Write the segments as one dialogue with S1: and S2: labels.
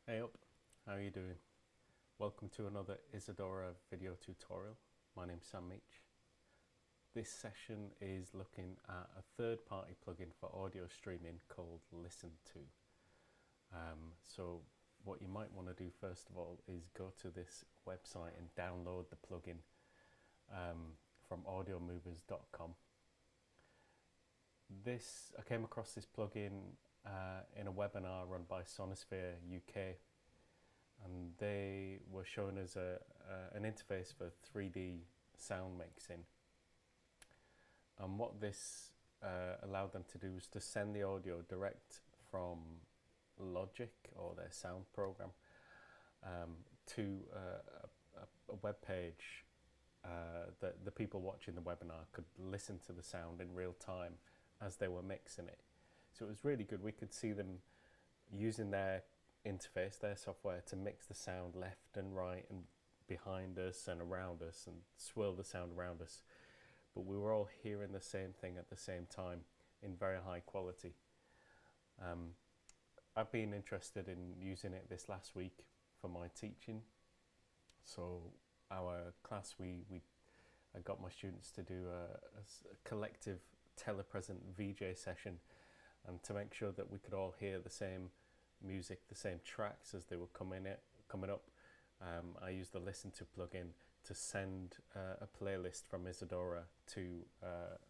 S1: Hey up, how are you doing? Welcome to another Isadora video tutorial. My name's Sam Meach. This session is looking at a third-party plugin for audio streaming called ListenTo. So what you might want to do first of all is go to this website and download the plugin from audiomovers.com. I came across this plugin in a webinar run by Sonosphere UK, and they were showing us an interface for 3D sound mixing. And what this allowed them to do was to send the audio direct from Logic or their sound program to a web page that the people watching the webinar could listen to the sound in real time as they were mixing it. So it was really good. We could see them using their interface, their software, to mix the sound left and right and behind us and around us and swirl the sound around us. But we were all hearing the same thing at the same time in very high quality. I've been interested in using it this last week for my teaching. So our class, I got my students to do a collective telepresent VJ session, and to make sure that we could all hear the same music, the same tracks as they were coming up. I used the ListenTo plugin to send a playlist from Isadora to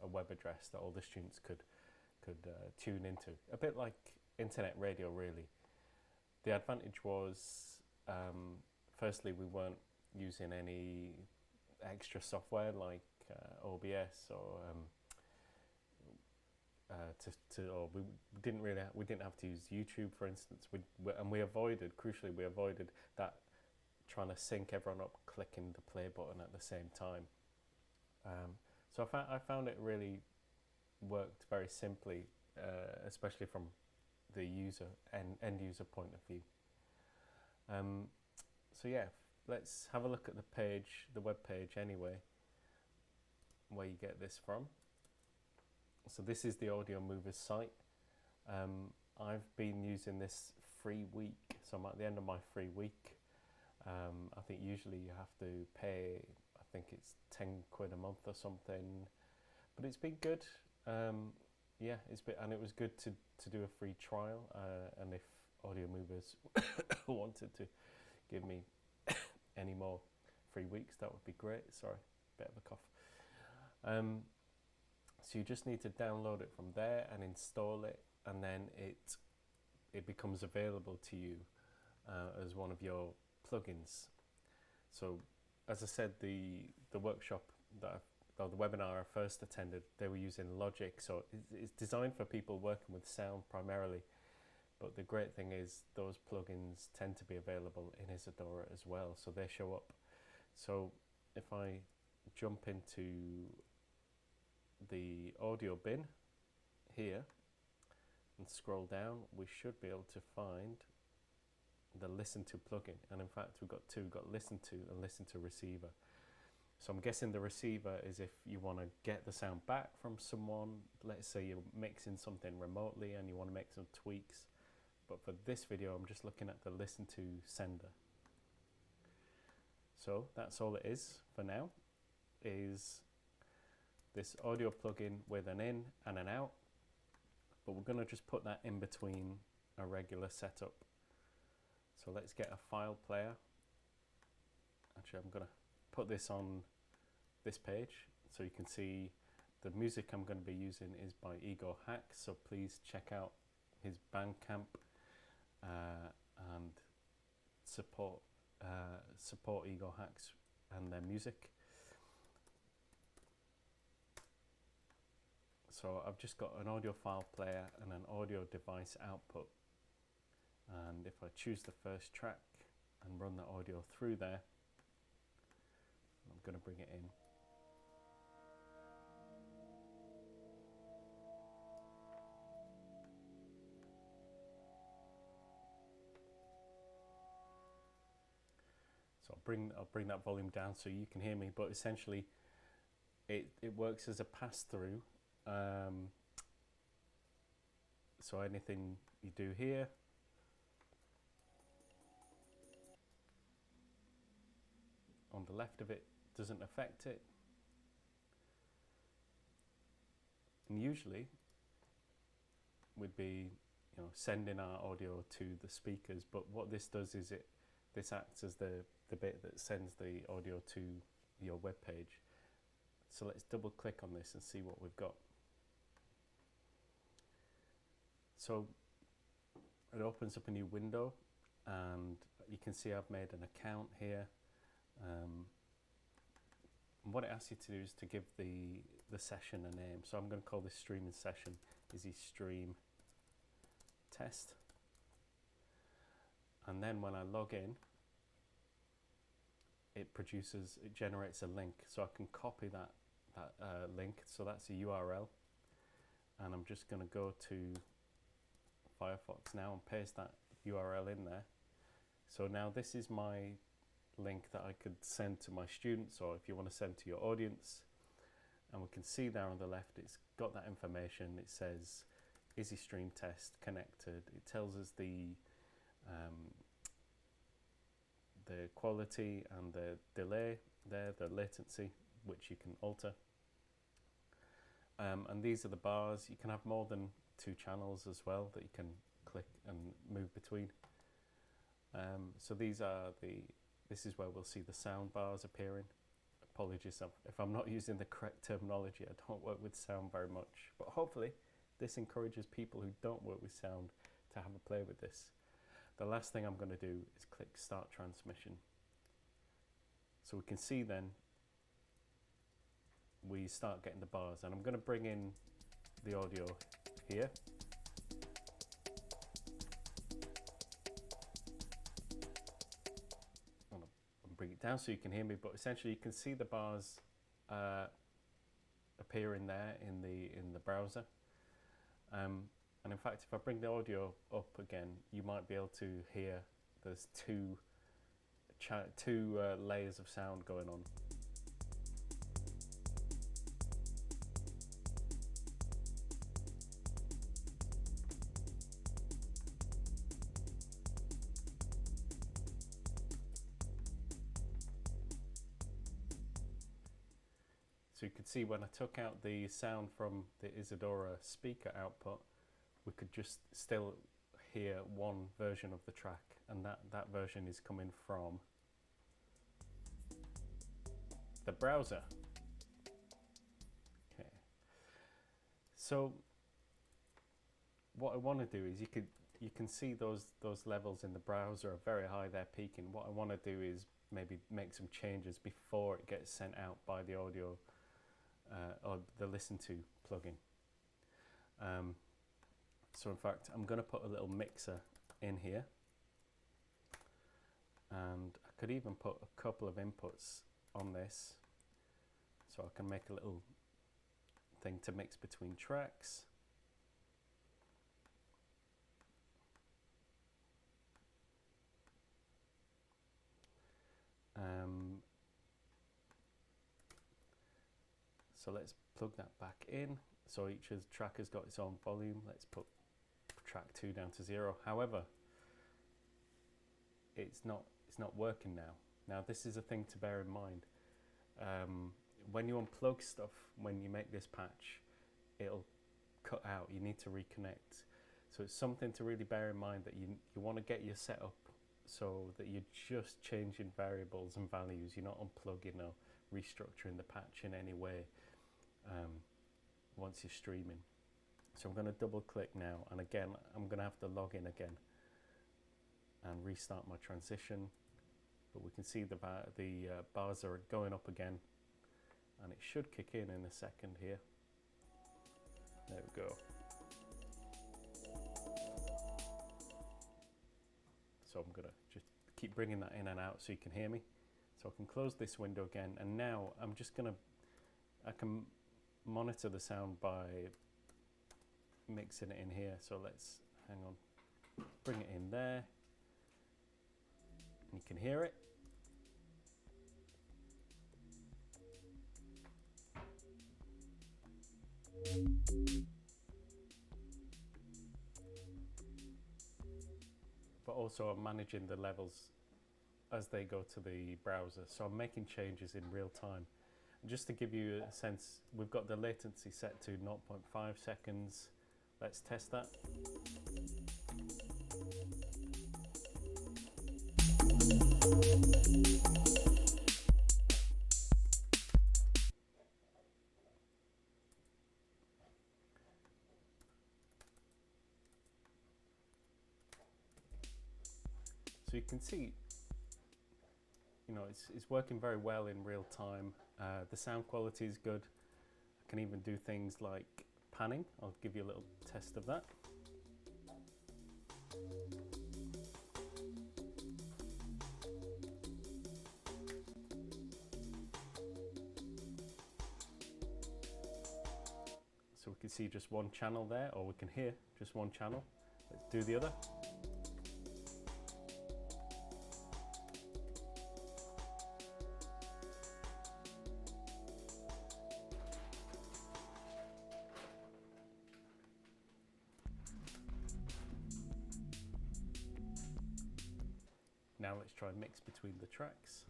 S1: a web address that all the students could tune into. A bit like internet radio, really. The advantage was, firstly, we weren't using any extra software like OBS or or we didn't have to use YouTube, for instance. We avoided that trying to sync everyone up, clicking the play button at the same time. So I found it really worked very simply, especially from the end user point of view. So yeah, let's have a look at the web page anyway, where you get this from. So this is the Audio Movers site. I've been using this free week, so I'm at the end of my free week. I think usually you have to pay, I think it's 10 quid a month or something, but it's been good. Yeah, and it was good to do a free trial, and if Audio Movers wanted to give me any more free weeks, that would be great. Sorry, bit of a cough. So you just need to download it from there and install it, and then it becomes available to you as one of your plugins. So as I said, the workshop or the webinar I first attended, they were using Logic, so it's designed for people working with sound primarily. But the great thing is those plugins tend to be available in Isadora as well, so they show up. So if I jump into the audio bin here and scroll down, we should be able to find the ListenTo plugin. And in fact, we've got two. We've got ListenTo and ListenTo receiver. So I'm guessing the receiver is if you want to get the sound back from someone. Let's say you're mixing something remotely and you want to make some tweaks. But for this video, I'm just looking at the ListenTo sender. So that's all it is for now, is this audio plugin with an in and an out. But we're going to just put that in between a regular setup. So let's get a file player. Actually, I'm going to put this on this page so you can see the music I'm going to be using is by Ego Hacks. So please check out his Bandcamp and support Ego Hacks and their music. So I've just got an audio file player and an audio device output, and if I choose the first track and run the audio through there, I'm going to bring it in. So I'll bring that volume down so you can hear me, but essentially it works as a pass-through. So anything you do here on the left of it doesn't affect it. And usually we'd be sending our audio to the speakers, but what this does is this acts as the bit that sends the audio to your web page. So let's double click on this and see what we've got. So it opens up a new window, and you can see I've made an account here. And what it asks you to do is to give the session a name. So I'm going to call this streaming session Izzy Stream Test. And then when I log in, it generates a link. So I can copy that link. So that's a URL. And I'm just going to go to Firefox now and paste that URL in there. So now this is my link that I could send to my students, or if you want to send to your audience. And we can see there on the left, it's got that information. It says Izzy Stream Test connected. It tells us the quality and the delay there, the latency, which you can alter. And these are the bars. You can have more than 2 channels as well that you can click and move between. So this is where we'll see the sound bars appearing. Apologies if I'm not using the correct terminology. I don't work with sound very much, but hopefully this encourages people who don't work with sound to have a play with this. The last thing I'm going to do is click Start Transmission. So we can see then we start getting the bars, and I'm going to bring in the audio here. Bring it down so you can hear me, but essentially you can see the bars appearing there in the browser. And in fact, if I bring the audio up again, you might be able to hear there's two layers of sound going on. So you could see when I took out the sound from the Isadora speaker output, we could just still hear one version of the track, and that version is coming from the browser. Okay. So what I want to do is you can see those levels in the browser are very high, they're peaking. What I want to do is maybe make some changes before it gets sent out by the audio or the ListenTo plugin. So in fact, I'm going to put a little mixer in here, and I could even put a couple of inputs on this, so I can make a little thing to mix between tracks. So let's plug that back in. So each track has got its own volume. Let's put track 2 down to 0. However, it's not working now. Now this is a thing to bear in mind. When you unplug stuff, when you make this patch, it'll cut out. You need to reconnect. So it's something to really bear in mind, that you want to get your setup so that you're just changing variables and values. You're not unplugging or restructuring the patch in any way once you're streaming. So I'm going to double click now, and again I'm going to have to log in again and restart my transition, but we can see the bars are going up again, and it should kick in a second here. There we go. So I'm going to just keep bringing that in and out so you can hear me. So I can close this window again, and now I'm just going to, I can monitor the sound by mixing it in here. So let's, hang on, bring it in there. You can hear it. But also I'm managing the levels as they go to the browser. So I'm making changes in real time. And just to give you a sense, we've got the latency set to 0.5 seconds. Let's test that. So you can see, it's working very well in real time. The sound quality is good. I can even do things like panning. I'll give you a little test of that. So we can see just one channel there, or we can hear just one channel. Let's do the other. Now let's try and mix between the tracks.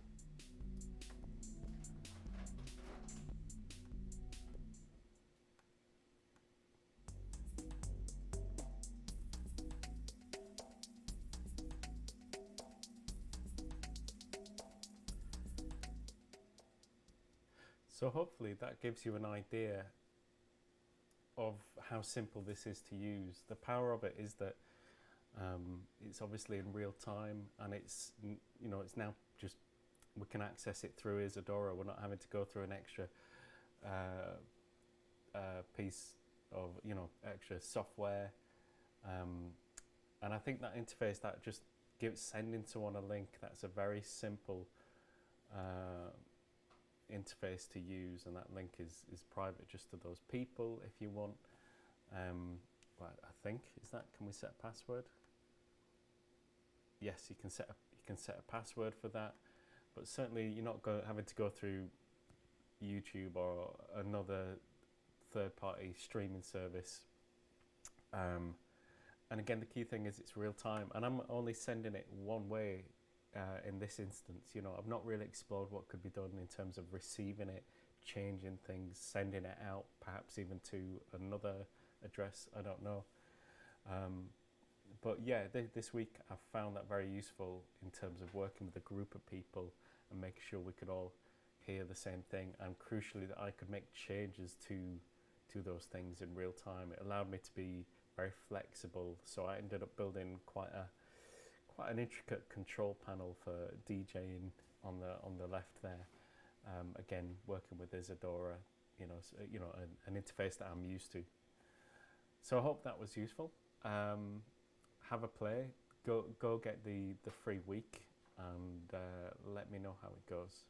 S1: So hopefully that gives you an idea of how simple this is to use. The power of it is that it's obviously in real time, and it's now just, we can access it through Isadora. We're not having to go through an extra piece of extra software, and I think that interface, that just sending someone a link, that's a very simple interface to use, and that link is private just to those people. If you want, well, I think can we set a password? Yes, you can set a password for that, but certainly you're not having to go through YouTube or another third-party streaming service. And again, the key thing is it's real time, and I'm only sending it one way in this instance. I've not really explored what could be done in terms of receiving it, changing things, sending it out, perhaps even to another address. I don't know. But yeah, this week I've found that very useful in terms of working with a group of people and making sure we could all hear the same thing, and crucially that I could make changes to those things in real time. It allowed me to be very flexible, so I ended up building quite an intricate control panel for DJing on the left there. Again, working with Isadora, an interface that I'm used to. So I hope that was useful. Have a play. Go get the free week, and let me know how it goes.